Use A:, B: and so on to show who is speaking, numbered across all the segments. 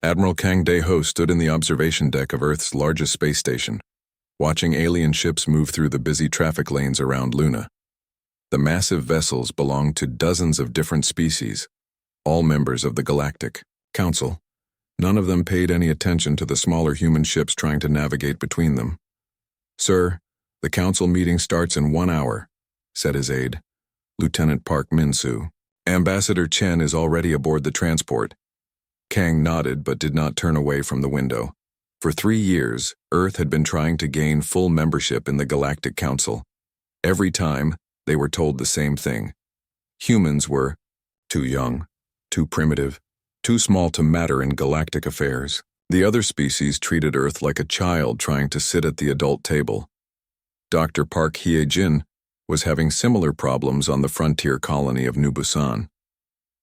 A: Admiral Kang Dae-ho stood in the observation deck of Earth's largest space station, watching alien ships move through the busy traffic lanes around Luna. The massive vessels belonged to dozens of different species, all members of the Galactic Council. None of them paid any attention to the smaller human ships trying to navigate between them. "Sir, the council meeting starts in 1 hour," said his aide, Lieutenant Park Min-soo. "Ambassador Chen is already aboard the transport." Kang nodded but did not turn away from the window. For 3 years, Earth had been trying to gain full membership in the Galactic Council. Every time, they were told the same thing. Humans were too young, too primitive, too small to matter in galactic affairs. The other species treated Earth like a child trying to sit at the adult table. Dr. Park Hye-jin was having similar problems on the frontier colony of New Busan.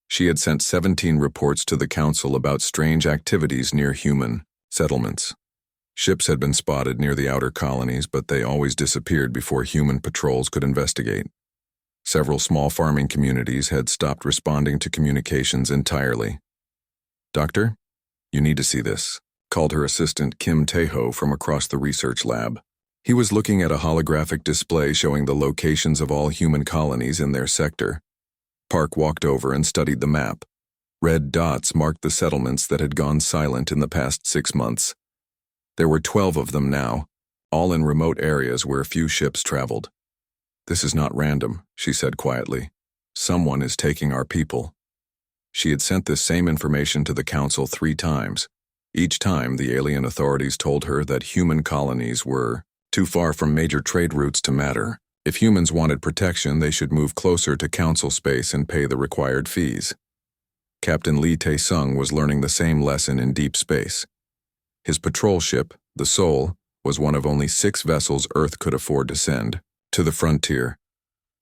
A: She had sent 17 reports to the council about strange activities near human settlements. Ships had been spotted near the outer colonies, but they always disappeared before human patrols could investigate. Several small farming communities had stopped responding to communications entirely. "Doctor, you need to see this," called her assistant Kim Tae-ho from across the research lab. He was looking at a holographic display showing the locations of all human colonies in their sector. Park walked over and studied the map. Red dots marked the settlements that had gone silent in the past 6 months. There were 12 of them now, all in remote areas where few ships traveled. "This is not random," she said quietly. "Someone is taking our people." She had sent this same information to the council 3 times. Each time, the alien authorities told her that human colonies were too far from major trade routes to matter. If humans wanted protection, they should move closer to council space and pay the required fees. Captain Lee Tae-sung was learning the same lesson in deep space. His patrol ship, the Seoul, was one of only 6 vessels Earth could afford to send to the frontier.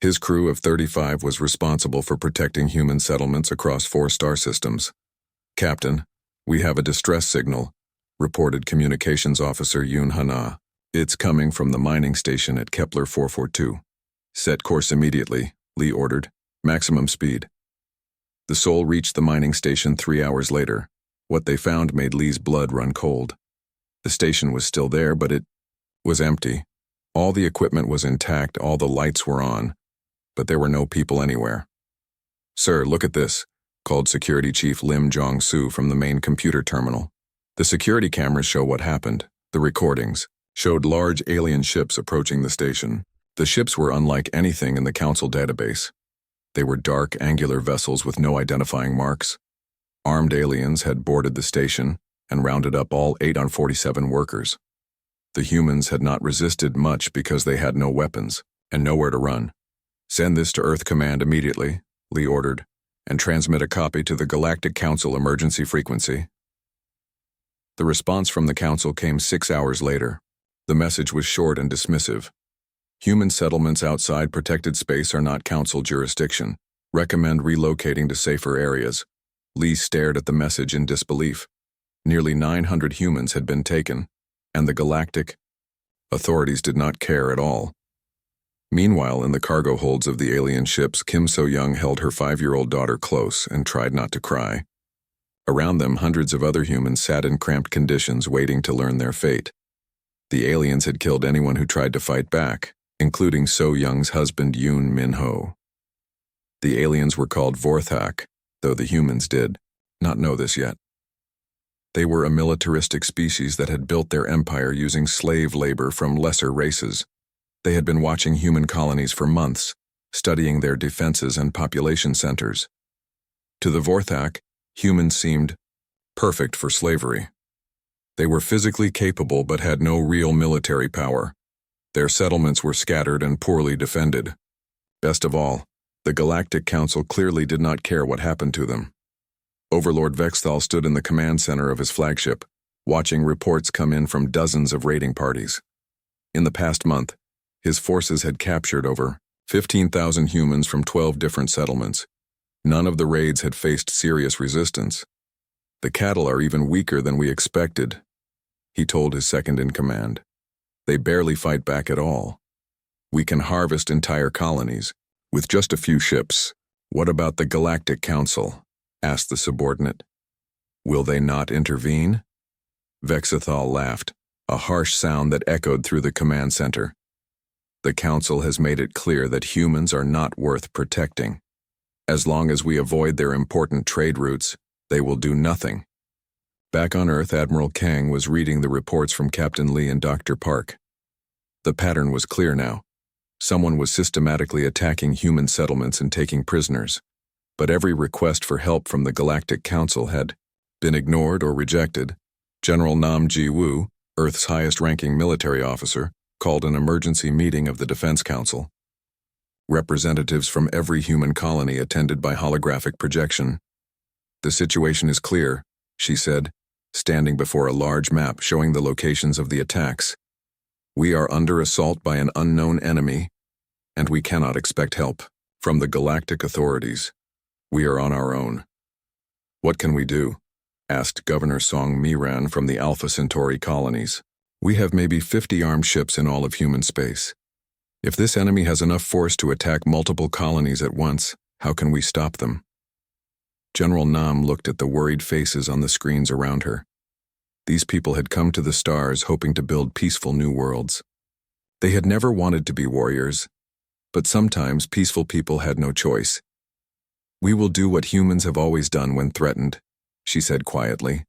A: His crew of 35 was responsible for protecting human settlements across 4 star systems. "Captain, we have a distress signal," reported Communications Officer Yoon Hana. "It's coming from the mining station at Kepler 442. "Set course immediately," Lee ordered. "Maximum speed." The Seoul reached the mining station 3 hours later. What they found made Lee's blood run cold. The station was still there, but it was empty. All the equipment was intact, all the lights were on, but there were no people anywhere. "Sir, look at this," called Security Chief Lim Jong-soo from the main computer terminal. The security cameras show what happened. The recordings showed large alien ships approaching the station. The ships were unlike anything in the council database. They were dark, angular vessels with no identifying marks. Armed aliens had boarded the station and rounded up all 847 workers. The humans had not resisted much because they had no weapons and nowhere to run. "Send this to Earth Command immediately," Lee ordered, "and transmit a copy to the Galactic Council emergency frequency." The response from the council came 6 hours later. The message was short and dismissive. "Human settlements outside protected space are not council jurisdiction. Recommend relocating to safer areas." Lee stared at the message in disbelief. Nearly 900 humans had been taken, and the Galactic authorities did not care at all. Meanwhile, in the cargo holds of the alien ships, Kim So-young held her 5-year-old daughter close and tried not to cry. Around them, hundreds of other humans sat in cramped conditions waiting to learn their fate. The aliens had killed anyone who tried to fight back, including So-young's husband Yoon Min-ho. The aliens were called Vorthak, though the humans did not know this yet. They were a militaristic species that had built their empire using slave labor from lesser races. They had been watching human colonies for months, studying their defenses and population centers. To the Vorthak, humans seemed perfect for slavery. They were physically capable but had no real military power. Their settlements were scattered and poorly defended. Best of all, the Galactic Council clearly did not care what happened to them. Overlord Vexthal stood in the command center of his flagship, watching reports come in from dozens of raiding parties. In the past month, his forces had captured over 15,000 humans from 12 different settlements. None of the raids had faced serious resistance. "The cattle are even weaker than we expected," he told his second-in-command. "They barely fight back at all. We can harvest entire colonies with just a few ships." "What about the Galactic Council?" asked the subordinate. Will they not intervene? Vexathal laughed, a harsh sound that echoed through the command center. The Council has made it clear that humans are not worth protecting. As long as we avoid their important trade routes, they will do nothing. Back on Earth, Admiral Kang was reading the reports from Captain Lee and Dr. Park. The pattern was clear now. Someone was systematically attacking human settlements and taking prisoners, but every request for help from the Galactic Council had been ignored or rejected. General Nam Ji-woo, Earth's highest-ranking military officer, called an emergency meeting of the Defense Council. Representatives from every human colony attended by holographic projection. The situation is clear, she said, standing before a large map showing the locations of the attacks. We are under assault by an unknown enemy, and we cannot expect help from the galactic authorities. We are on our own. What can we do? Asked Governor Song Miran from the Alpha Centauri colonies. We have maybe 50 armed ships in all of human space. If this enemy has enough force to attack multiple colonies at once, how can we stop them? General Nam looked at the worried faces on the screens around her. These people had come to the stars hoping to build peaceful new worlds. They had never wanted to be warriors, but sometimes peaceful people had no choice. We will do what humans have always done when threatened, she said quietly.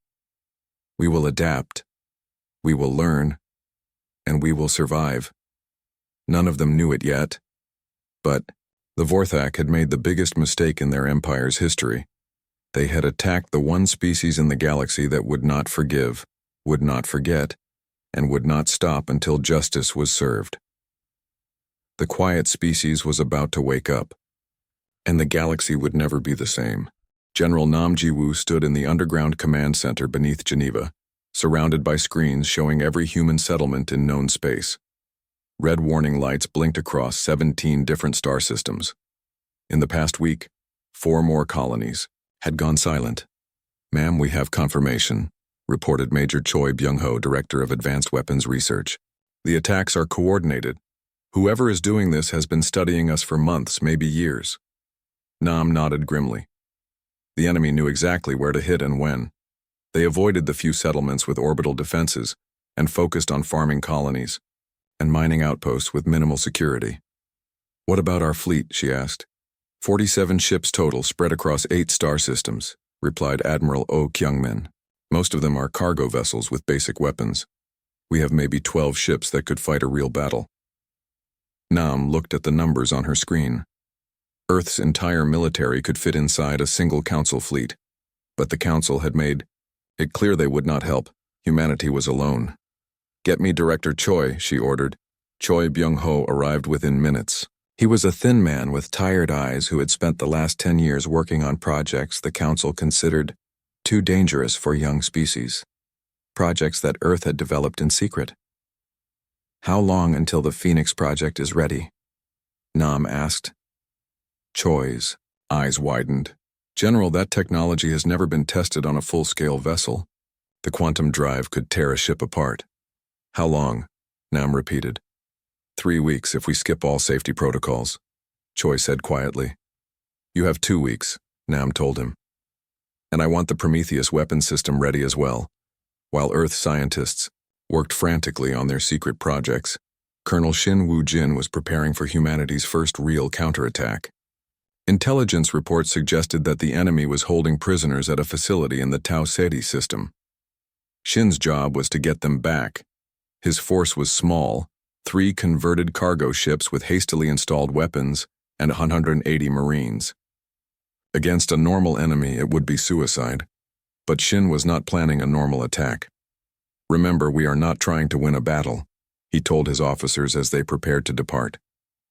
A: We will adapt, we will learn, and we will survive. None of them knew it yet, but the Vorthak had made the biggest mistake in their empire's history. They had attacked the one species in the galaxy that would not forgive, would not forget, and would not stop until justice was served. The quiet species was about to wake up, and the galaxy would never be the same. General Nam Ji-woo stood in the underground command center beneath Geneva, surrounded by screens showing every human settlement in known space. Red warning lights blinked across 17 different star systems. In the past week, 4 more colonies had gone silent. Ma'am, we have confirmation, reported Major Choi Byung-ho, Director of Advanced Weapons Research. The attacks are coordinated. Whoever is doing this has been studying us for months, maybe years. Nam nodded grimly. The enemy knew exactly where to hit and when. They avoided the few settlements with orbital defenses and focused on farming colonies and mining outposts with minimal security. What about our fleet, she asked. 47 ships total spread across 8 star systems, replied Admiral Oh Kyung-min. Most of them are cargo vessels with basic weapons. We have maybe 12 ships that could fight a real battle. Nam looked at the numbers on her screen. Earth's entire military could fit inside a single council fleet, but the council had made it clear they would not help. Humanity was alone. Get me Director Choi, she ordered. Choi Byung-ho arrived within minutes. He was a thin man with tired eyes who had spent the last 10 years working on projects the council considered too dangerous for young species. Projects that Earth had developed in secret. How long until the Phoenix project is ready? Nam asked. Choi's eyes widened. General, that technology has never been tested on a full-scale vessel. The quantum drive could tear a ship apart. How long? Nam repeated. 3 weeks if we skip all safety protocols, Choi said quietly. You have 2 weeks, Nam told him. And I want the Prometheus weapon system ready as well. While Earth scientists worked frantically on their secret projects, Colonel Shin Woo-jin was preparing for humanity's first real counterattack. Intelligence reports suggested that the enemy was holding prisoners at a facility in the Tau Ceti system. Shin's job was to get them back. His force was small, 3 converted cargo ships with hastily installed weapons and 180 Marines. Against a normal enemy, it would be suicide, but Shin was not planning a normal attack. Remember, we are not trying to win a battle, he told his officers as they prepared to depart.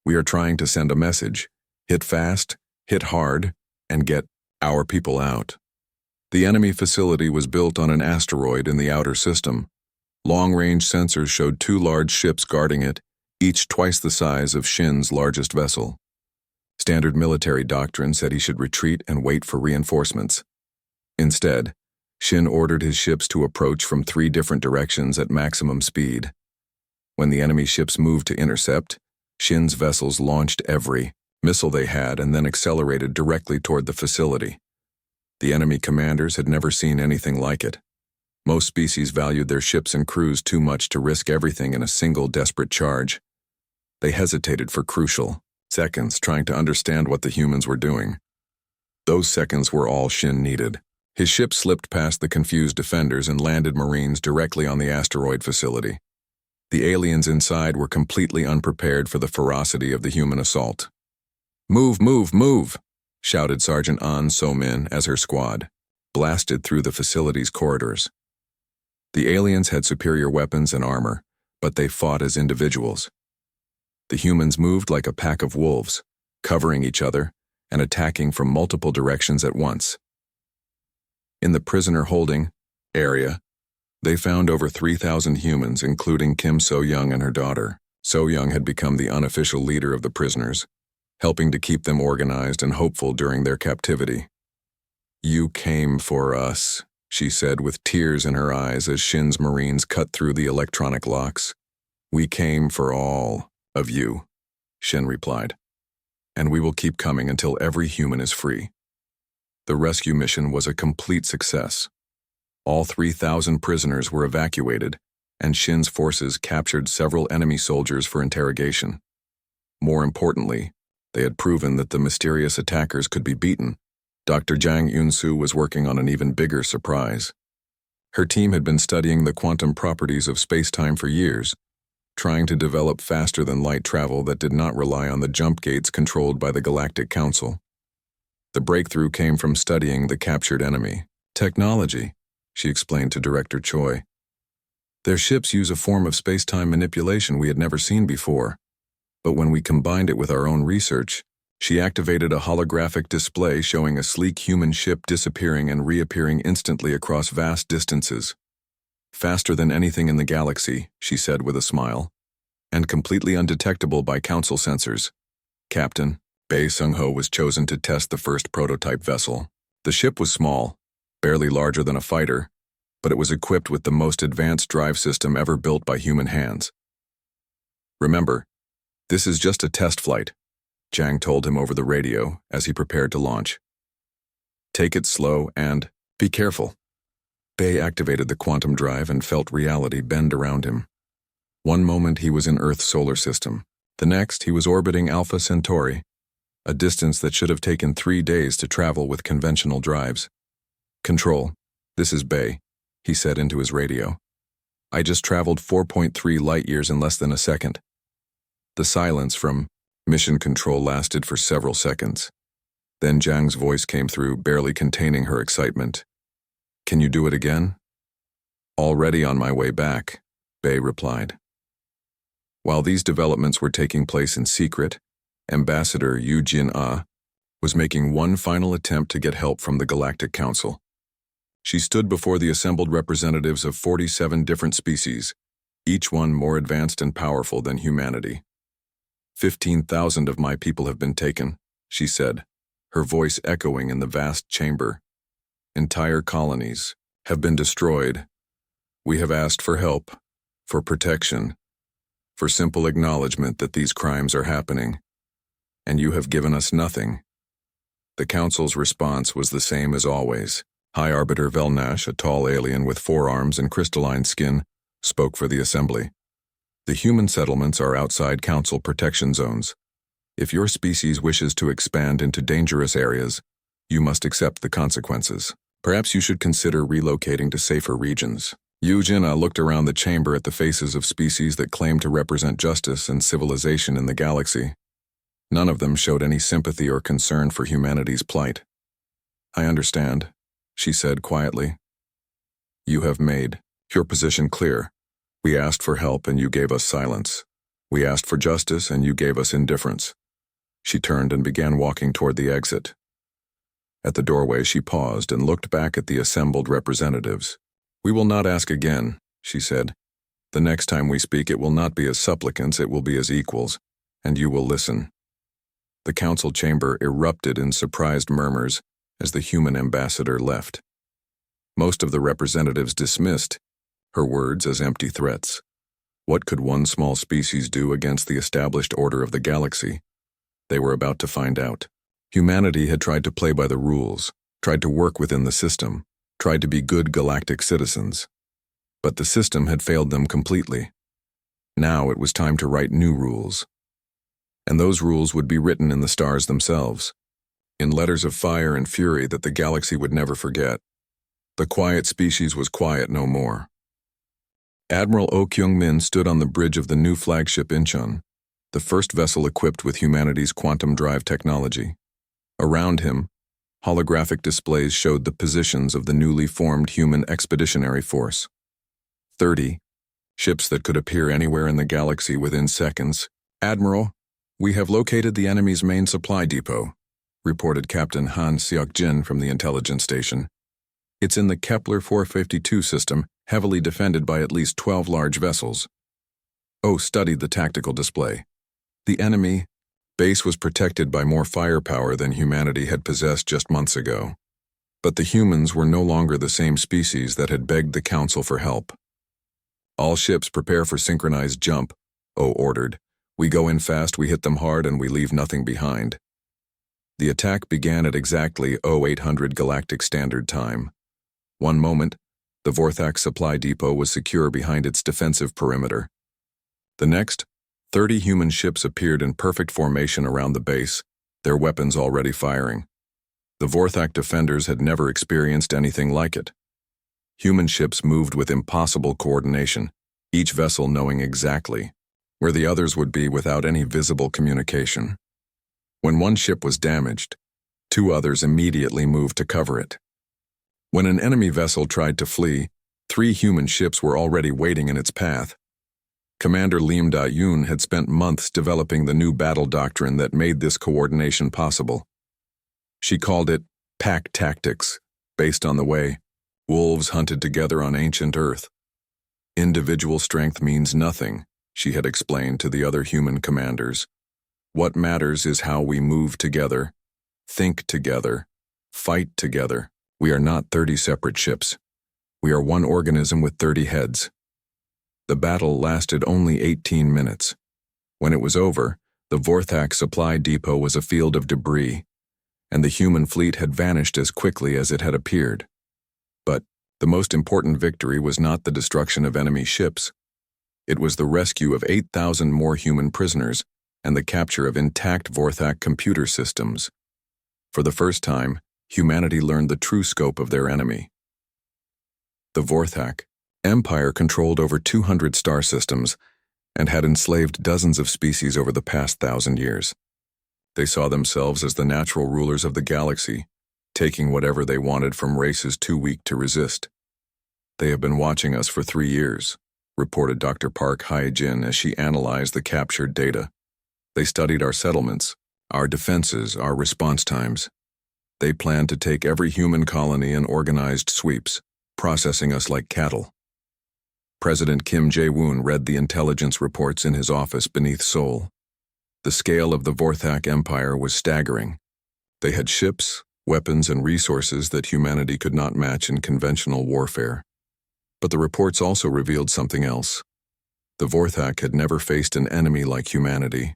A: We are trying to send a message. Hit fast, hit hard, and get our people out. The enemy facility was built on an asteroid in the outer system. Long-range sensors showed 2 large ships guarding it, each twice the size of Shin's largest vessel. Standard military doctrine said he should retreat and wait for reinforcements. Instead, Shin ordered his ships to approach from 3 different directions at maximum speed. When the enemy ships moved to intercept, Shin's vessels launched every missile they had and then accelerated directly toward the facility. The enemy commanders had never seen anything like it. Most species valued their ships and crews too much to risk everything in a single desperate charge. They hesitated for crucial seconds, trying to understand what the humans were doing. Those seconds were all Shin needed. His ship slipped past the confused defenders and landed Marines directly on the asteroid facility. The aliens inside were completely unprepared for the ferocity of the human assault. "Move, move, move!" shouted Sergeant An So-min as her squad blasted through the facility's corridors. The aliens had superior weapons and armor, but they fought as individuals. The humans moved like a pack of wolves, covering each other and attacking from multiple directions at once. In the prisoner holding area, they found over 3,000 humans, including Kim So-young and her daughter. So-young had become the unofficial leader of the prisoners, helping to keep them organized and hopeful during their captivity. "You came for us," she said with tears in her eyes as Shin's Marines cut through the electronic locks. "We came for all of you," Shin replied, "and we will keep coming until every human is free." The rescue mission was a complete success. All 3,000 prisoners were evacuated, and Shin's forces captured several enemy soldiers for interrogation. More importantly, they had proven that the mysterious attackers could be beaten. Dr. Jang Eun-soo was working on an even bigger surprise. Her team had been studying the quantum properties of space-time for years, trying to develop faster-than-light travel that did not rely on the jump gates controlled by the Galactic Council. The breakthrough came from studying the captured enemy. "Technology," she explained to Director Choi. "Their ships use a form of space-time manipulation we had never seen before. But when we combined it with our own research," she activated a holographic display showing a sleek human ship disappearing and reappearing instantly across vast distances. "Faster than anything in the galaxy," she said with a smile, "and completely undetectable by Council sensors." Captain Bae Sung-ho was chosen to test the first prototype vessel. The ship was small, barely larger than a fighter, but it was equipped with the most advanced drive system ever built by human hands. "Remember, this is just a test flight," Jang told him over the radio as he prepared to launch. "Take it slow and be careful." Bae activated the quantum drive and felt reality bend around him. One moment he was in Earth's solar system. The next he was orbiting Alpha Centauri, a distance that should have taken 3 days to travel with conventional drives. "Control, this is Bae," he said into his radio. "I just traveled 4.3 light-years in less than a second." The silence from Mission Control lasted for several seconds. Then Jang's voice came through, barely containing her excitement. "Can you do it again?" "Already on my way back," Bae replied. While these developments were taking place in secret, Ambassador Yu Jin-ah was making one final attempt to get help from the Galactic Council. She stood before the assembled representatives of 47 different species, each one more advanced and powerful than humanity. 15,000 of my people have been taken," she said, her voice echoing in the vast chamber. "Entire colonies have been destroyed. We have asked for help, for protection, for simple acknowledgement that these crimes are happening, and you have given us nothing." The Council's response was the same as always. High Arbiter Velnash, a tall alien with 4 arms and crystalline skin, spoke for the assembly. "The human settlements are outside Council protection zones. If your species wishes to expand into dangerous areas, you must accept the consequences. Perhaps you should consider relocating to safer regions." Yu Jin-ah looked around the chamber at the faces of species that claimed to represent justice and civilization in the galaxy. None of them showed any sympathy or concern for humanity's plight. "I understand," she said quietly. "You have made your position clear. We asked for help and you gave us silence. We asked for justice and you gave us indifference." She turned and began walking toward the exit. At the doorway she paused and looked back at the assembled representatives. "We will not ask again," she said. "The next time we speak it will not be as supplicants, it will be as equals, and you will listen." The council chamber erupted in surprised murmurs as the human ambassador left. Most of the representatives dismissed her words as empty threats. What could one small species do against the established order of the galaxy? They were about to find out. Humanity had tried to play by the rules, tried to work within the system, tried to be good galactic citizens. But the system had failed them completely. Now it was time to write new rules. And those rules would be written in the stars themselves, in letters of fire and fury that the galaxy would never forget. The quiet species was quiet no more. Admiral Oh Kyung-min stood on the bridge of the new flagship Incheon, the first vessel equipped with humanity's quantum drive technology. Around him, holographic displays showed the positions of the newly formed human expeditionary force. 30 ships that could appear anywhere in the galaxy within seconds. "Admiral, we have located the enemy's main supply depot," reported Captain Han Seok-jin from the intelligence station. "It's in the Kepler 452 system, heavily defended by at least 12 large vessels." Oh studied the tactical display. The enemy base was protected by more firepower than humanity had possessed just months ago. But the humans were no longer the same species that had begged the Council for help. "All ships prepare for synchronized jump," Oh ordered. "We go in fast, we hit them hard, and we leave nothing behind." The attack began at exactly 0800 Galactic Standard Time. One moment, the Vorthak supply depot was secure behind its defensive perimeter. The next, 30 human ships appeared in perfect formation around the base, their weapons already firing. The Vorthak defenders had never experienced anything like it. Human ships moved with impossible coordination, each vessel knowing exactly where the others would be without any visible communication. When one ship was damaged, 2 others immediately moved to cover it. When an enemy vessel tried to flee, 3 human ships were already waiting in its path. Commander Lim Da-yoon had spent months developing the new battle doctrine that made this coordination possible. She called it pack tactics, based on the way wolves hunted together on ancient Earth. "Individual strength means nothing," she had explained to the other human commanders. "What matters is how we move together, think together, fight together. We are not 30 separate ships. We are one organism with 30 heads." The battle lasted only 18 minutes. When it was over, the Vorthak supply depot was a field of debris, and the human fleet had vanished as quickly as it had appeared. But the most important victory was not the destruction of enemy ships. It was the rescue of 8,000 more human prisoners and the capture of intact Vorthak computer systems. For the first time, humanity learned the true scope of their enemy. The Vorthak Empire controlled over 200 star systems and had enslaved dozens of species over the past 1,000 years. They saw themselves as the natural rulers of the galaxy, taking whatever they wanted from races too weak to resist. "They have been watching us for 3 years, reported Dr. Park Hae-jin as she analyzed the captured data. "They studied our settlements, our defenses, our response times. They planned to take every human colony in organized sweeps, processing us like cattle." President Kim Jae-woon read the intelligence reports in his office beneath Seoul. The scale of the Vorthak Empire was staggering. They had ships, weapons, and resources that humanity could not match in conventional warfare. But the reports also revealed something else. The Vorthak had never faced an enemy like humanity.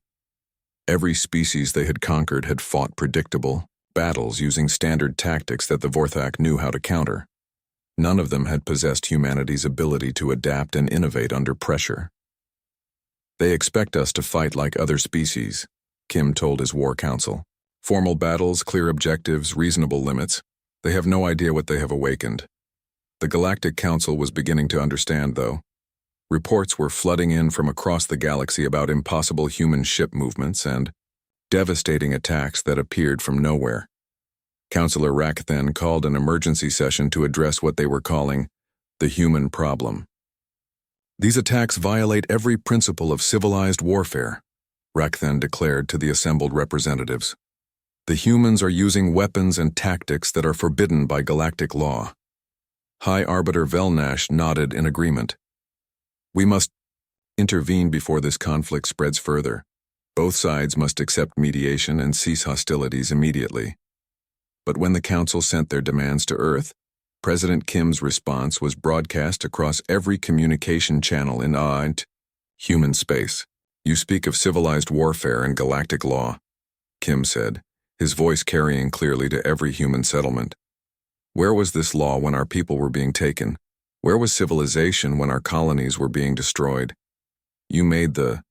A: Every species they had conquered had fought predictable battles using standard tactics that the Vorthak knew how to counter. None of them had possessed humanity's ability to adapt and innovate under pressure. "They expect us to fight like other species," Kim told his war council. "Formal battles, clear objectives, reasonable limits. They have no idea what they have awakened." The Galactic Council was beginning to understand, though. Reports were flooding in from across the galaxy about impossible human ship movements and devastating attacks that appeared from nowhere. Councillor Rack then called an emergency session to address what they were calling the human problem. "These attacks violate every principle of civilized warfare," Rack then declared to the assembled representatives. "The humans are using weapons and tactics that are forbidden by galactic law." High Arbiter Velnash nodded in agreement. "We must intervene before this conflict spreads further. Both sides must accept mediation and cease hostilities immediately." But when the Council sent their demands to Earth, President Kim's response was broadcast across every communication channel in human space. "You speak of civilized warfare and galactic law," Kim said, his voice carrying clearly to every human settlement. Where was this law when our people were being taken? Where was civilization when our colonies were being destroyed? You made the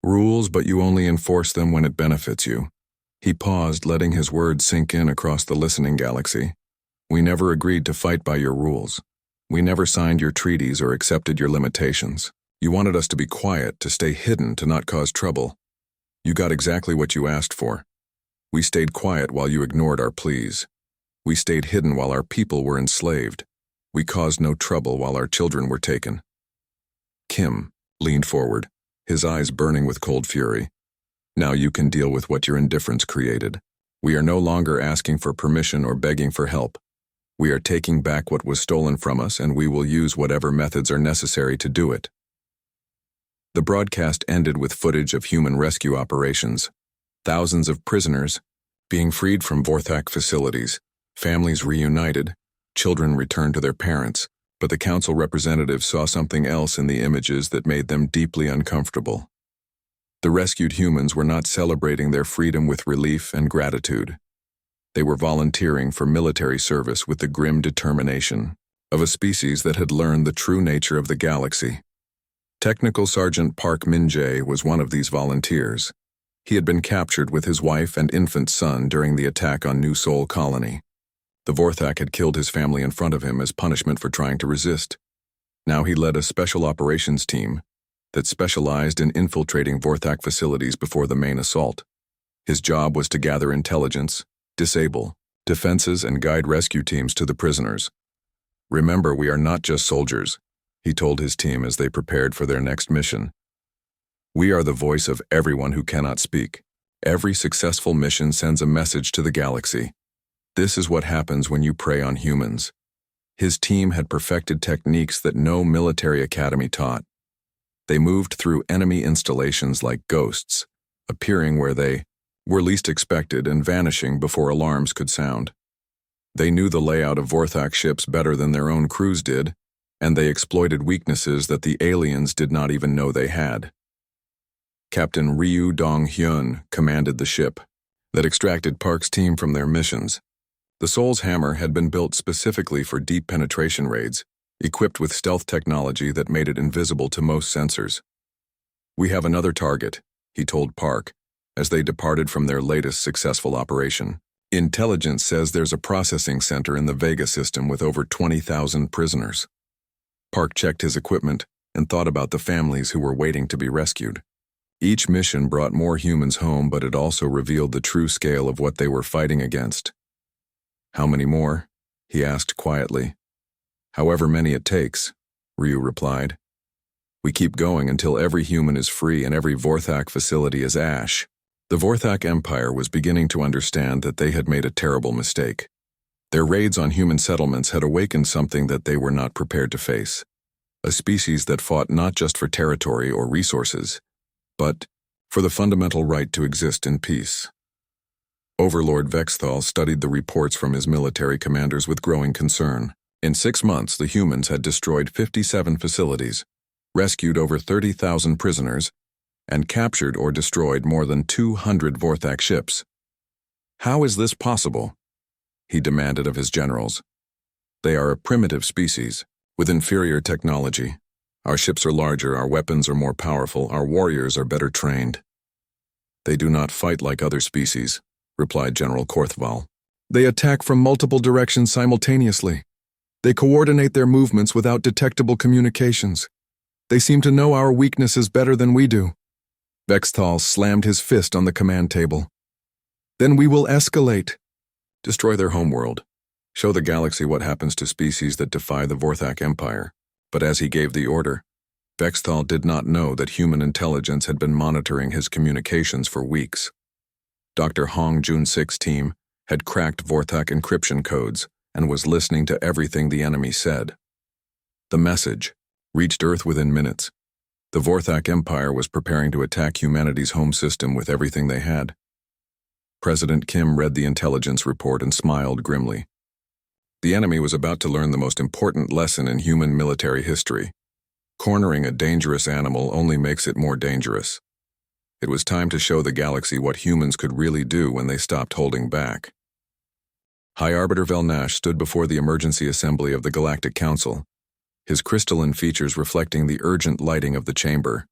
A: rules, but you only enforce them when it benefits you. He paused, letting his words sink in across the listening galaxy. We never agreed to fight by your rules. We never signed your treaties or accepted your limitations. You wanted us to be quiet, to stay hidden, to not cause trouble. You got exactly what you asked for. We stayed quiet while you ignored our pleas. We stayed hidden while our people were enslaved. We caused no trouble while our children were taken. Kim leaned forward, his eyes burning with cold fury. Now you can deal with what your indifference created. We are no longer asking for permission or begging for help. We are taking back what was stolen from us, and we will use whatever methods are necessary to do it. The broadcast ended with footage of human rescue operations. Thousands of prisoners being freed from Vorthak facilities, families reunited, children returned to their parents, but the council representatives saw something else in the images that made them deeply uncomfortable. The rescued humans were not celebrating their freedom with relief and gratitude. They were volunteering for military service with the grim determination of a species that had learned the true nature of the galaxy. Technical Sergeant Park Min-jae was one of these volunteers. He had been captured with his wife and infant son during the attack on New Sol Colony. The Vorthak had killed his family in front of him as punishment for trying to resist. Now he led a special operations team that specialized in infiltrating Vorthak facilities before the main assault. His job was to gather intelligence, disable defenses, and guide rescue teams to the prisoners. Remember, we are not just soldiers, he told his team as they prepared for their next mission. We are the voice of everyone who cannot speak. Every successful mission sends a message to the galaxy. This is what happens when you prey on humans. His team had perfected techniques that no military academy taught. They moved through enemy installations like ghosts, appearing where they were least expected and vanishing before alarms could sound. They knew the layout of Vorthak ships better than their own crews did, and they exploited weaknesses that the aliens did not even know they had. Captain Ryu Dong-hyun commanded the ship that extracted Park's team from their missions. The Soul's Hammer had been built specifically for deep penetration raids, equipped with stealth technology that made it invisible to most sensors. We have another target, he told Park, as they departed from their latest successful operation. Intelligence says there's a processing center in the Vega system with over 20,000 prisoners. Park checked his equipment and thought about the families who were waiting to be rescued. Each mission brought more humans home, but it also revealed the true scale of what they were fighting against. How many more? He asked quietly. However many it takes, Ryu replied. We keep going until every human is free and every Vorthak facility is ash. The Vorthak Empire was beginning to understand that they had made a terrible mistake. Their raids on human settlements had awakened something that they were not prepared to face. A species that fought not just for territory or resources, but for the fundamental right to exist in peace. Overlord Vexthal studied the reports from his military commanders with growing concern. In 6 months, the humans had destroyed 57 facilities, rescued over 30,000 prisoners, and captured or destroyed more than 200 Vorthak ships. How is this possible? He demanded of his generals. They are a primitive species, with inferior technology. Our ships are larger, our weapons are more powerful, our warriors are better trained. They do not fight like other species, replied General Korthval. They attack from multiple directions simultaneously. They coordinate their movements without detectable communications. They seem to know our weaknesses better than we do. Vexthal slammed his fist on the command table. Then we will escalate. Destroy their homeworld. Show the galaxy what happens to species that defy the Vorthak Empire. But as he gave the order, Vexthal did not know that human intelligence had been monitoring his communications for weeks. Dr. Hong Jun-sik's team had cracked Vorthak encryption codes and was listening to everything the enemy said. The message reached Earth within minutes. The Vorthak Empire was preparing to attack humanity's home system with everything they had. President Kim read the intelligence report and smiled grimly. The enemy was about to learn the most important lesson in human military history. Cornering a dangerous animal only makes it more dangerous. It was time to show the galaxy what humans could really do when they stopped holding back. High Arbiter Velnash stood before the emergency assembly of the Galactic Council, his crystalline features reflecting the urgent lighting of the chamber.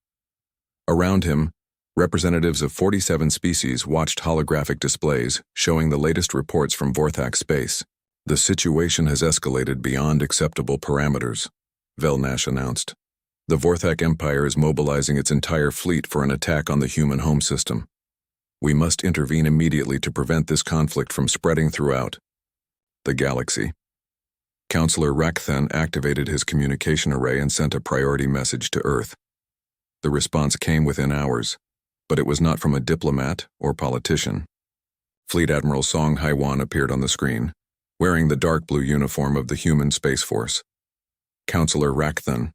A: Around him, representatives of 47 species watched holographic displays showing the latest reports from Vorthak space. The situation has escalated beyond acceptable parameters, Velnash announced. The Vorthak Empire is mobilizing its entire fleet for an attack on the human home system. We must intervene immediately to prevent this conflict from spreading throughout the galaxy. Counselor Rakthan activated his communication array and sent a priority message to Earth. The response came within hours, but it was not from a diplomat or politician. Fleet Admiral Song Haiwan appeared on the screen, wearing the dark blue uniform of the human Space Force. Counselor Rakthan,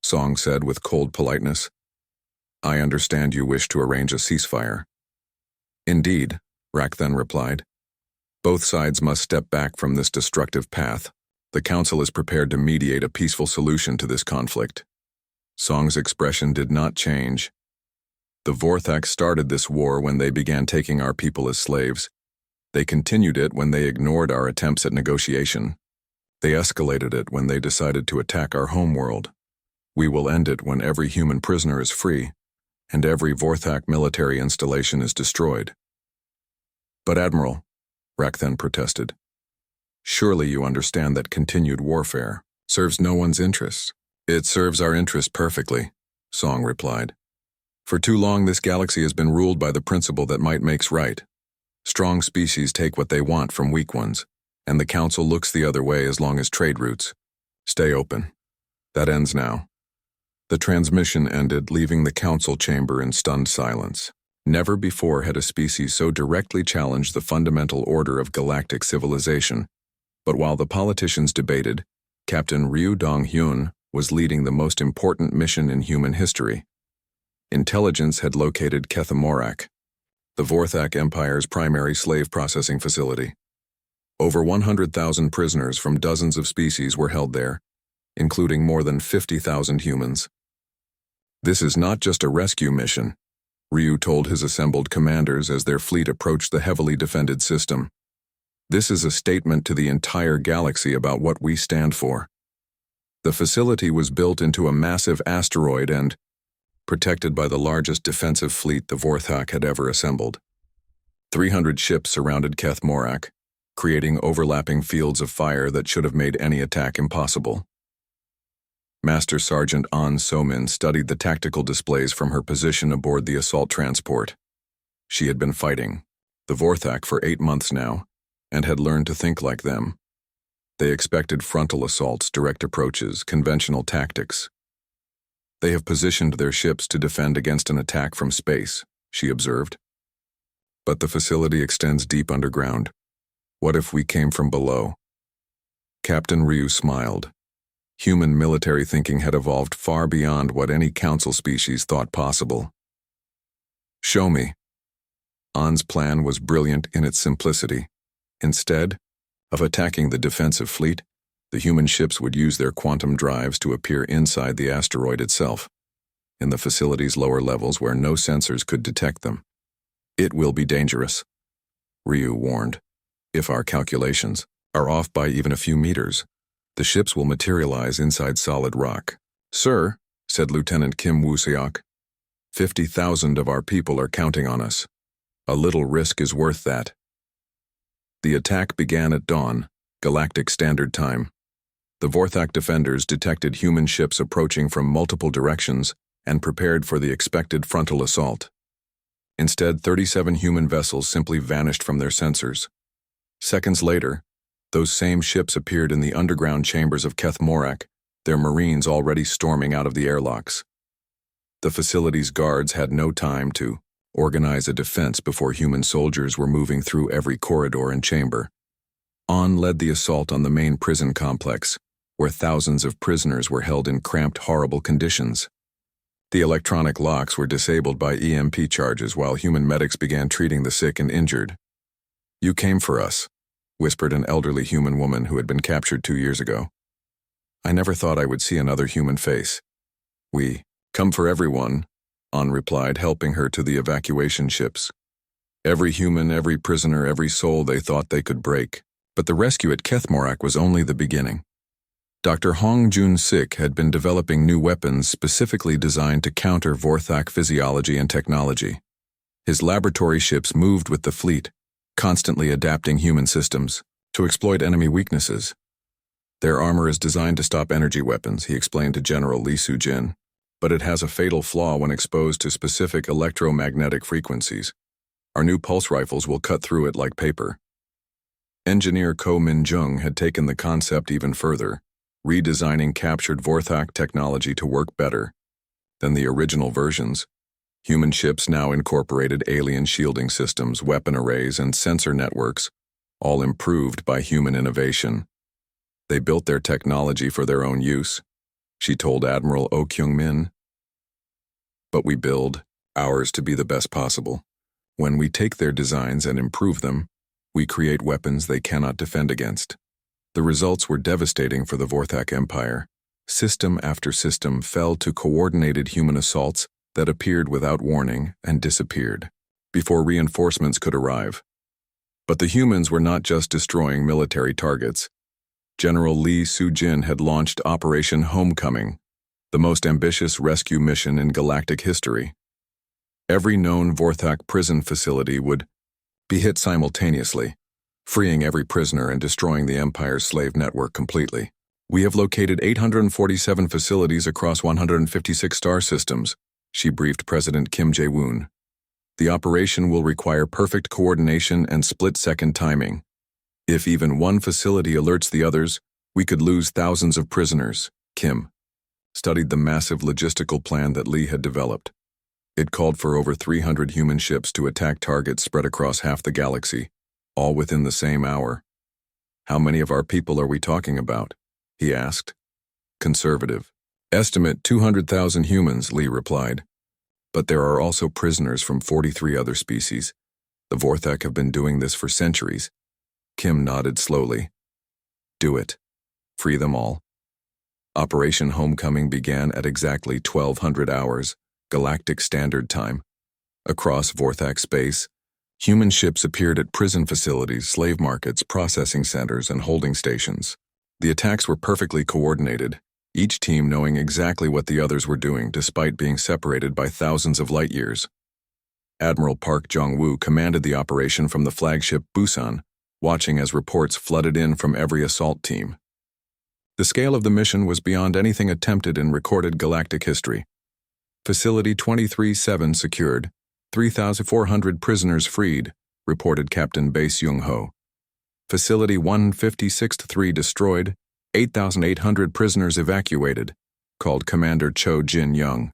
A: Song said with cold politeness, I understand you wish to arrange a ceasefire. Indeed, Rakthan replied. Both sides must step back from this destructive path. The Council is prepared to mediate a peaceful solution to this conflict. Song's expression did not change. The Vorthak started this war when they began taking our people as slaves. They continued it when they ignored our attempts at negotiation. They escalated it when they decided to attack our homeworld. We will end it when every human prisoner is free, and every Vorthak military installation is destroyed. But Admiral, Rakthan protested, surely you understand that continued warfare serves no one's interests. It serves our interest perfectly, Song replied. For too long this galaxy has been ruled by the principle that might makes right. Strong species take what they want from weak ones, and the Council looks the other way as long as trade routes stay open. That ends now. The transmission ended, leaving the Council chamber in stunned silence. Never before had a species so directly challenged the fundamental order of galactic civilization. But while the politicians debated, Captain Ryu Dong-hyun was leading the most important mission in human history. Intelligence had located Kethamorak, the Vorthak Empire's primary slave processing facility. Over 100,000 prisoners from dozens of species were held there, including more than 50,000 humans. This is not just a rescue mission, Ryu told his assembled commanders as their fleet approached the heavily defended system. This is a statement to the entire galaxy about what we stand for. The facility was built into a massive asteroid and protected by the largest defensive fleet the Vorthak had ever assembled. 300 ships surrounded Kethamorak, creating overlapping fields of fire that should have made any attack impossible. Master Sergeant An So-min studied the tactical displays from her position aboard the assault transport. She had been fighting the Vorthak for 8 months now, and had learned to think like them. They expected frontal assaults, direct approaches, conventional tactics. They have positioned their ships to defend against an attack from space, she observed. But the facility extends deep underground. What if we came from below? Captain Ryu smiled. Human military thinking had evolved far beyond what any council species thought possible. Show me. An's plan was brilliant in its simplicity. Instead of attacking the defensive fleet, the human ships would use their quantum drives to appear inside the asteroid itself, in the facility's lower levels where no sensors could detect them. It will be dangerous, Ryu warned. If our calculations are off by even a few meters, the ships will materialize inside solid rock. Sir, said Lieutenant Kim Woo-seok, 50,000 of our people are counting on us. A little risk is worth that. The attack began at dawn, Galactic Standard Time. The Vorthak defenders detected human ships approaching from multiple directions and prepared for the expected frontal assault. Instead, 37 human vessels simply vanished from their sensors. Seconds later, those same ships appeared in the underground chambers of Kethamorak, their marines already storming out of the airlocks. The facility's guards had no time to organize a defense before human soldiers were moving through every corridor and chamber. An led the assault on the main prison complex, where thousands of prisoners were held in cramped, horrible conditions. The electronic locks were disabled by EMP charges while human medics began treating the sick and injured. You came for us, whispered an elderly human woman who had been captured 2 years ago. I never thought I would see another human face. We come for everyone, An replied, helping her to the evacuation ships. Every human, every prisoner, every soul they thought they could break. But the rescue at Kethmorak was only the beginning. Dr. Hong Jun-sik had been developing new weapons specifically designed to counter Vorthak physiology and technology. His laboratory ships moved with the fleet, constantly adapting human systems to exploit enemy weaknesses. Their armor is designed to stop energy weapons, he explained to General Lee Soo-jin, but it has a fatal flaw when exposed to specific electromagnetic frequencies. Our new pulse rifles will cut through it like paper. Engineer Ko Min-jung had taken the concept even further, redesigning captured Vorthak technology to work better than the original versions. Human ships now incorporated alien shielding systems, weapon arrays, and sensor networks, all improved by human innovation. They built their technology for their own use, she told Admiral Oh Kyung-min. But we build ours to be the best possible. When we take their designs and improve them, we create weapons they cannot defend against. The results were devastating for the Vorthak Empire. System after system fell to coordinated human assaults that appeared without warning and disappeared before reinforcements could arrive. But the humans were not just destroying military targets. General Lee Soo-jin had launched Operation Homecoming, the most ambitious rescue mission in galactic history. Every known Vorthak prison facility would be hit simultaneously, freeing every prisoner and destroying the Empire's slave network completely. We have located 847 facilities across 156 star systems, she briefed President Kim Jae-woon. The operation will require perfect coordination and split-second timing. If even one facility alerts the others, we could lose thousands of prisoners. Kim studied the massive logistical plan that Lee had developed. It called for over 300 human ships to attack targets spread across half the galaxy, all within the same hour. How many of our people are we talking about? He asked. Conservative. Estimate 200,000 humans, Lee replied. But there are also prisoners from 43 other species. The Vorthak have been doing this for centuries. Kim nodded slowly. Do it. Free them all. Operation Homecoming began at exactly 1200 hours, Galactic Standard Time. Across Vorthak space, human ships appeared at prison facilities, slave markets, processing centers, and holding stations. The attacks were perfectly coordinated, each team knowing exactly what the others were doing despite being separated by thousands of light years. Admiral Park Jong-woo commanded the operation from the flagship Busan, watching as reports flooded in from every assault team. The scale of the mission was beyond anything attempted in recorded galactic history. Facility 23-7 secured, 3,400 prisoners freed, reported Captain Bae Seung-ho. Facility 156-3 destroyed, 8,800 prisoners evacuated, called Commander Cho Jin-young.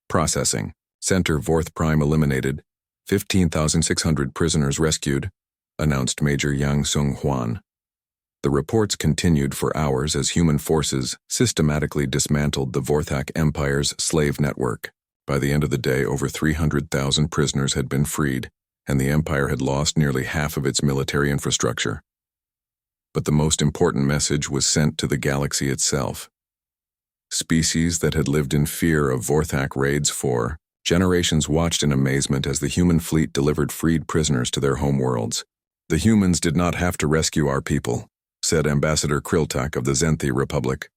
A: Processing. Center Vorth Prime eliminated, 15,600 prisoners rescued, announced Major Yang Sung-hwan. The reports continued for hours as human forces systematically dismantled the Vorthak Empire's slave network. By the end of the day, over 300,000 prisoners had been freed, and the Empire had lost nearly half of its military infrastructure. But the most important message was sent to the galaxy itself. Species that had lived in fear of Vorthak raids for generations watched in amazement as the human fleet delivered freed prisoners to their homeworlds. The humans did not have to rescue our people, said Ambassador Kriltak of the Zenthi Republic.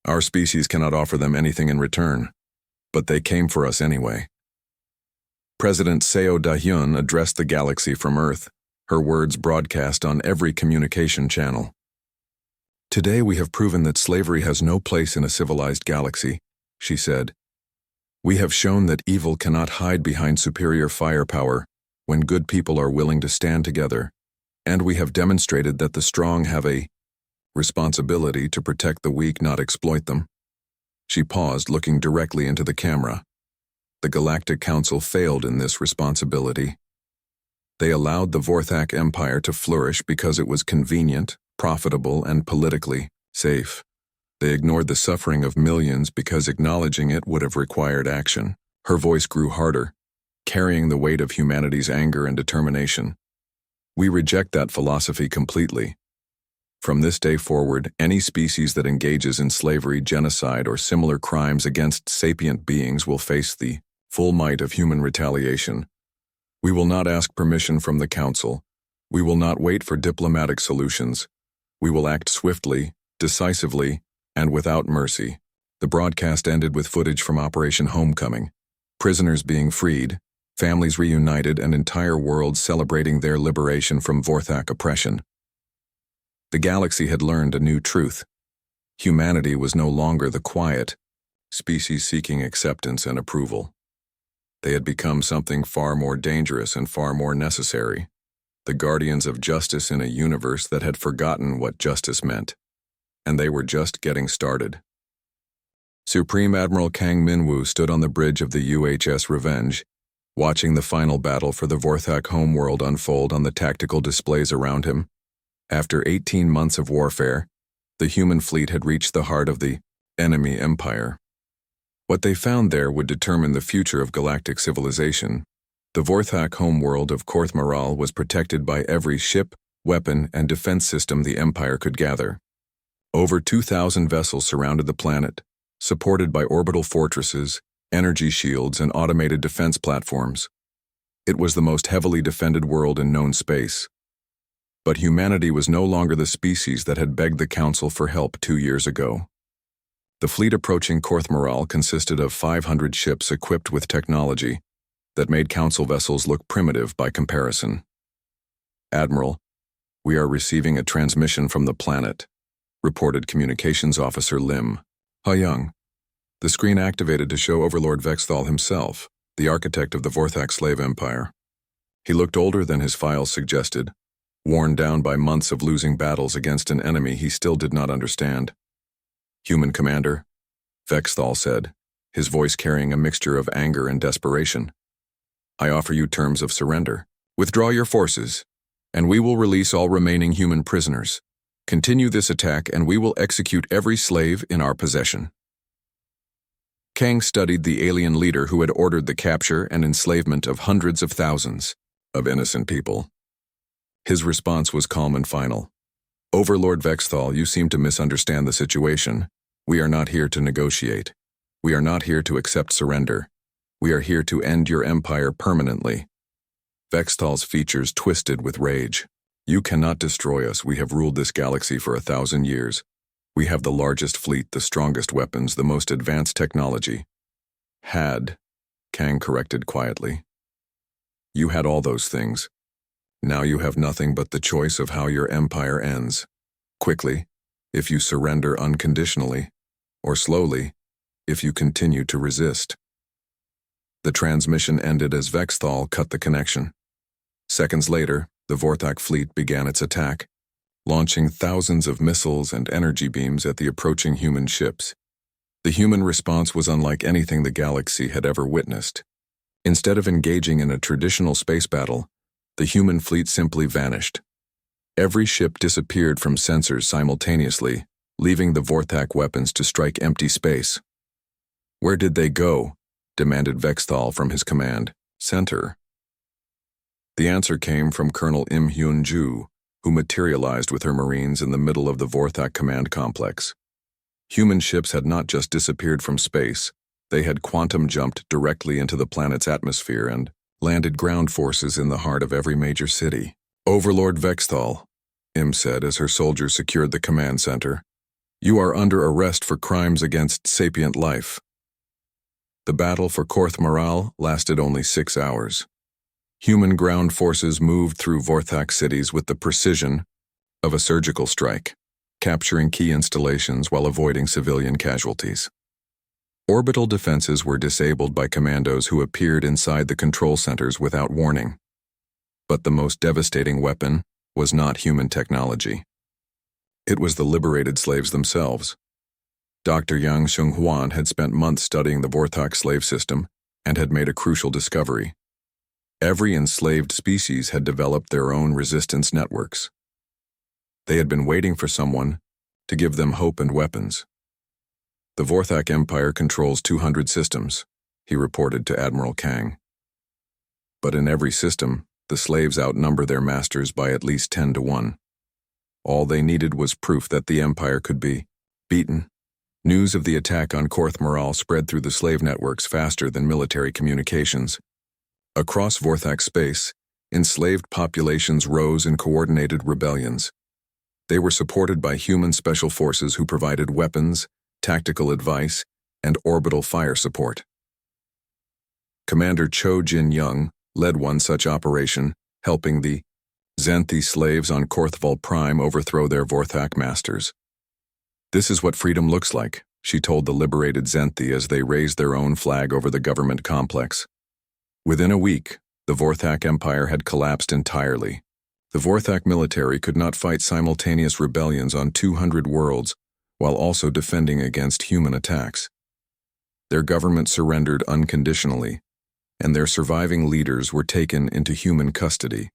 A: Our species cannot offer them anything in return, but they came for us anyway. President Seo Da-hyun addressed the galaxy from Earth, her words broadcast on every communication channel. Today we have proven that slavery has no place in a civilized galaxy, she said. We have shown that evil cannot hide behind superior firepower when good people are willing to stand together, and we have demonstrated that the strong have a responsibility to protect the weak, not exploit them. She paused, looking directly into the camera. The Galactic Council failed in this responsibility. They allowed the Vorthak Empire to flourish because it was convenient, profitable, and politically safe. They ignored the suffering of millions because acknowledging it would have required action. Her voice grew harder, carrying the weight of humanity's anger and determination. We reject that philosophy completely. From this day forward, any species that engages in slavery, genocide, or similar crimes against sapient beings will face the full might of human retaliation. We will not ask permission from the Council. We will not wait for diplomatic solutions. We will act swiftly, decisively, and without mercy. The broadcast ended with footage from Operation Homecoming. Prisoners being freed, families reunited, and entire worlds celebrating their liberation from Vorthak oppression. The galaxy had learned a new truth. Humanity was no longer the quiet species seeking acceptance and approval. They had become something far more dangerous and far more necessary. The guardians of justice in a universe that had forgotten what justice meant. And they were just getting started. Supreme Admiral Kang Minwoo stood on the bridge of the UHS Revenge, watching the final battle for the Vorthak homeworld unfold on the tactical displays around him. After 18 months of warfare, the human fleet had reached the heart of the enemy empire. What they found there would determine the future of galactic civilization. The Vorthak homeworld of Korthmaral was protected by every ship, weapon, and defense system the Empire could gather. Over 2,000 vessels surrounded the planet, supported by orbital fortresses, energy shields, and automated defense platforms. It was the most heavily defended world in known space. But humanity was no longer the species that had begged the Council for help 2 years ago. The fleet approaching Korthmaral consisted of 500 ships equipped with technology that made Council vessels look primitive by comparison. "Admiral, we are receiving a transmission from the planet," reported Communications Officer Lim Ha-young. The screen activated to show Overlord Vexthal himself, the architect of the Vorthak slave empire. He looked older than his files suggested, worn down by months of losing battles against an enemy he still did not understand. "Human Commander," Vexthal said, his voice carrying a mixture of anger and desperation. "I offer you terms of surrender. Withdraw your forces, and we will release all remaining human prisoners. Continue this attack, and we will execute every slave in our possession." Kang studied the alien leader who had ordered the capture and enslavement of hundreds of thousands of innocent people. His response was calm and final. "Overlord Vexthal, you seem to misunderstand the situation. We are not here to negotiate. We are not here to accept surrender. We are here to end your empire permanently." Vexthal's features twisted with rage. "You cannot destroy us. We have ruled this galaxy for 1,000 years. We have the largest fleet, the strongest weapons, the most advanced technology." "Had," Kang corrected quietly. "You had all those things. Now you have nothing but the choice of how your empire ends. Quickly, if you surrender unconditionally, or slowly, if you continue to resist." The transmission ended as Vexthal cut the connection. Seconds later, the Vorthak fleet began its attack, launching thousands of missiles and energy beams at the approaching human ships. The human response was unlike anything the galaxy had ever witnessed. Instead of engaging in a traditional space battle, the human fleet simply vanished. Every ship disappeared from sensors simultaneously, leaving the Vorthak weapons to strike empty space. "Where did they go?" demanded Vexthal from his command center. The answer came from Colonel Im Hyun-ju, who materialized with her Marines in the middle of the Vorthak command complex. Human ships had not just disappeared from space, they had quantum jumped directly into the planet's atmosphere and landed ground forces in the heart of every major city. "Overlord Vexthal," Im said as her soldiers secured the command center, "you are under arrest for crimes against sapient life." The battle for Korthmaral lasted only 6 hours. Human ground forces moved through Vorthak cities with the precision of a surgical strike, capturing key installations while avoiding civilian casualties. Orbital defenses were disabled by commandos who appeared inside the control centers without warning. But the most devastating weapon was not human technology. It was the liberated slaves themselves. Dr. Yang Xunhuan had spent months studying the Vorthak slave system and had made a crucial discovery. Every enslaved species had developed their own resistance networks. They had been waiting for someone to give them hope and weapons. "The Vorthak Empire controls 200 systems," he reported to Admiral Kang. "But in every system, the slaves outnumber their masters by at least 10 to 1. All they needed was proof that the Empire could be beaten." News of the attack on Korthmaral spread through the slave networks faster than military communications. Across Vorthak space, enslaved populations rose in coordinated rebellions. They were supported by human special forces who provided weapons, tactical advice, and orbital fire support. Commander Cho Jin-young led one such operation, helping the Xanthi slaves on Korthval Prime overthrow their Vorthak masters. "This is what freedom looks like," she told the liberated Xanthi as they raised their own flag over the government complex. Within a week, the Vorthak Empire had collapsed entirely. The Vorthak military could not fight simultaneous rebellions on 200 worlds while also defending against human attacks. Their government surrendered unconditionally, and their surviving leaders were taken into human custody.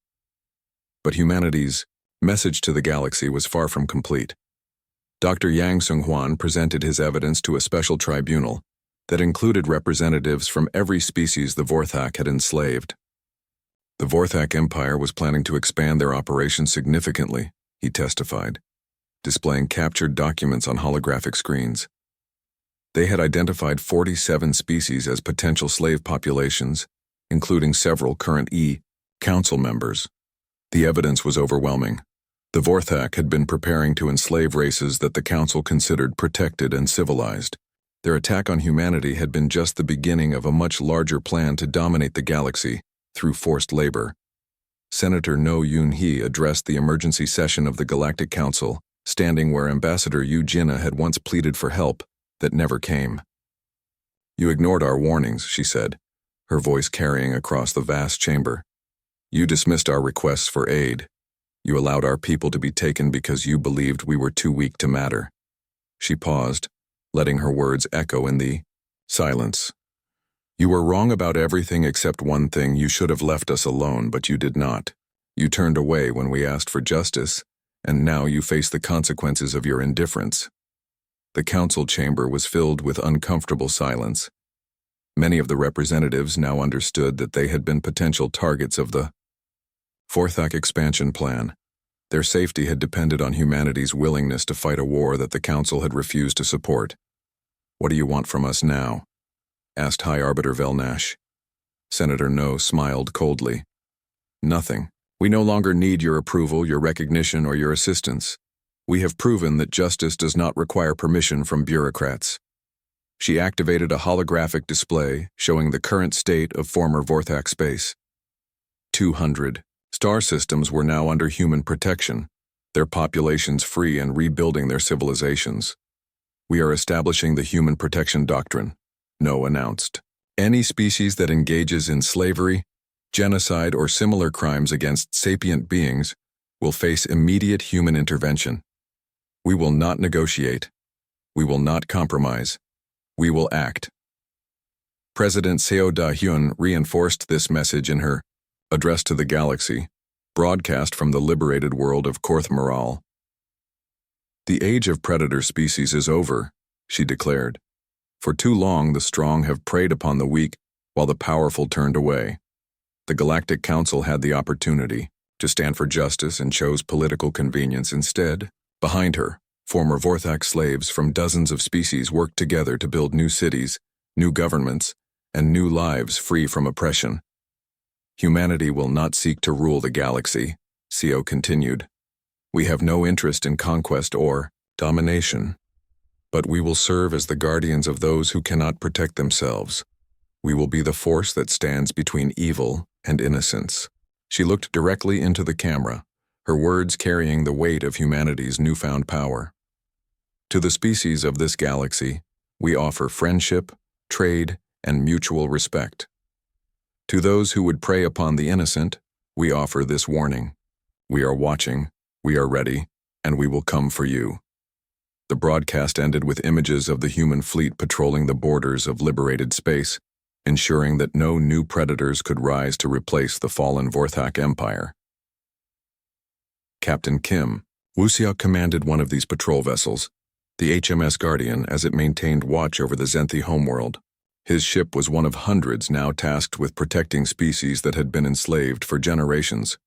A: But humanity's message to the galaxy was far from complete. Dr. Yang Seung-hwan presented his evidence to a special tribunal that included representatives from every species the Vorthak had enslaved. The Vorthak Empire was planning to expand their operations significantly, he testified, displaying captured documents on holographic screens. They had identified 47 species as potential slave populations, including several current Council members. The evidence was overwhelming. The Vorthak had been preparing to enslave races that the Council considered protected and civilized. Their attack on humanity had been just the beginning of a much larger plan to dominate the galaxy through forced labor. Senator No Yoon-hee addressed the emergency session of the Galactic Council, standing where Ambassador Yu Jinna had once pleaded for help that never came. "You ignored our warnings," she said, her voice carrying across the vast chamber. "You dismissed our requests for aid. You allowed our people to be taken because you believed we were too weak to matter." She paused, letting her words echo in the silence. "You were wrong about everything except one thing. You should have left us alone, but you did not. You turned away when we asked for justice, and now you face the consequences of your indifference." The council chamber was filled with uncomfortable silence. Many of the representatives now understood that they had been potential targets of the Vorthak expansion plan. Their safety had depended on humanity's willingness to fight a war that the council had refused to support. "What do you want from us now?" asked High Arbiter Velnash. Senator No smiled coldly. "Nothing. We no longer need your approval, your recognition, or your assistance. We have proven that justice does not require permission from bureaucrats." She activated a holographic display showing the current state of former Vorthak space. 200 star systems were now under human protection, their populations free and rebuilding their civilizations. "We are establishing the Human Protection Doctrine," No announced. "Any species that engages in slavery, genocide, or similar crimes against sapient beings will face immediate human intervention. We will not negotiate. We will not compromise. We will act." President Seo Da-hyun reinforced this message in her address to the galaxy, broadcast from the liberated world of Korth-Maral. "The age of predator species is over," she declared. "For too long the strong have preyed upon the weak while the powerful turned away. The Galactic Council had the opportunity to stand for justice and chose political convenience instead. Behind her, former Vorthak slaves from dozens of species worked together to build new cities, new governments, and new lives free from oppression. Humanity will not seek to rule the galaxy," Seo continued. "We have no interest in conquest or domination. But we will serve as the guardians of those who cannot protect themselves. We will be the force that stands between evil and innocence." She looked directly into the camera, her words carrying the weight of humanity's newfound power. "To the species of this galaxy, we offer friendship, trade, and mutual respect. To those who would prey upon the innocent, we offer this warning. We are watching, we are ready, and we will come for you." The broadcast ended with images of the human fleet patrolling the borders of liberated space, ensuring that no new predators could rise to replace the fallen Vorthak Empire. Captain Kim Woo-seok commanded one of these patrol vessels, the HMS Guardian, as it maintained watch over the Xanthi homeworld. His ship was one of hundreds now tasked with protecting species that had been enslaved for generations.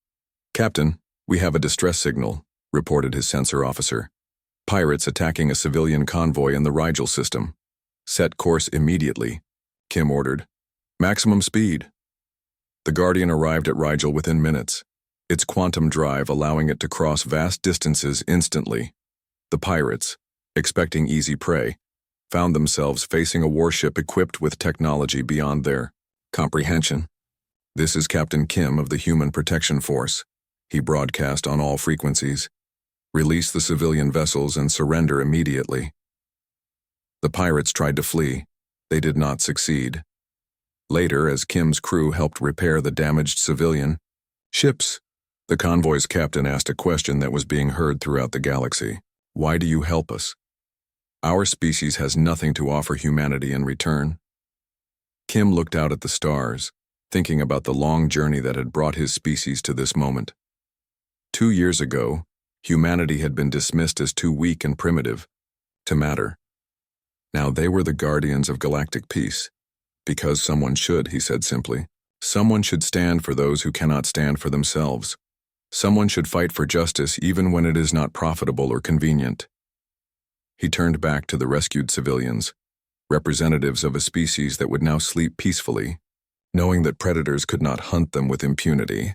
A: "Captain, we have a distress signal," reported his sensor officer. "Pirates attacking a civilian convoy in the Rigel system." "Set course immediately," Kim ordered. "Maximum speed." The Guardian arrived at Rigel within minutes, its quantum drive allowing it to cross vast distances instantly. The pirates, expecting easy prey, found themselves facing a warship equipped with technology beyond their comprehension. "This is Captain Kim of the Human Protection Force," he broadcast on all frequencies. "Release the civilian vessels and surrender immediately." The pirates tried to flee. They did not succeed. Later, as Kim's crew helped repair the damaged civilian ships, the convoy's captain asked a question that was being heard throughout the galaxy. "Why do you help us? Our species has nothing to offer humanity in return." Kim looked out at the stars, thinking about the long journey that had brought his species to this moment. 2 years ago, humanity had been dismissed as too weak and primitive to matter. Now they were the guardians of galactic peace. "Because someone should," he said simply. "Someone should stand for those who cannot stand for themselves. Someone should fight for justice even when it is not profitable or convenient." He turned back to the rescued civilians, representatives of a species that would now sleep peacefully, knowing that predators could not hunt them with impunity.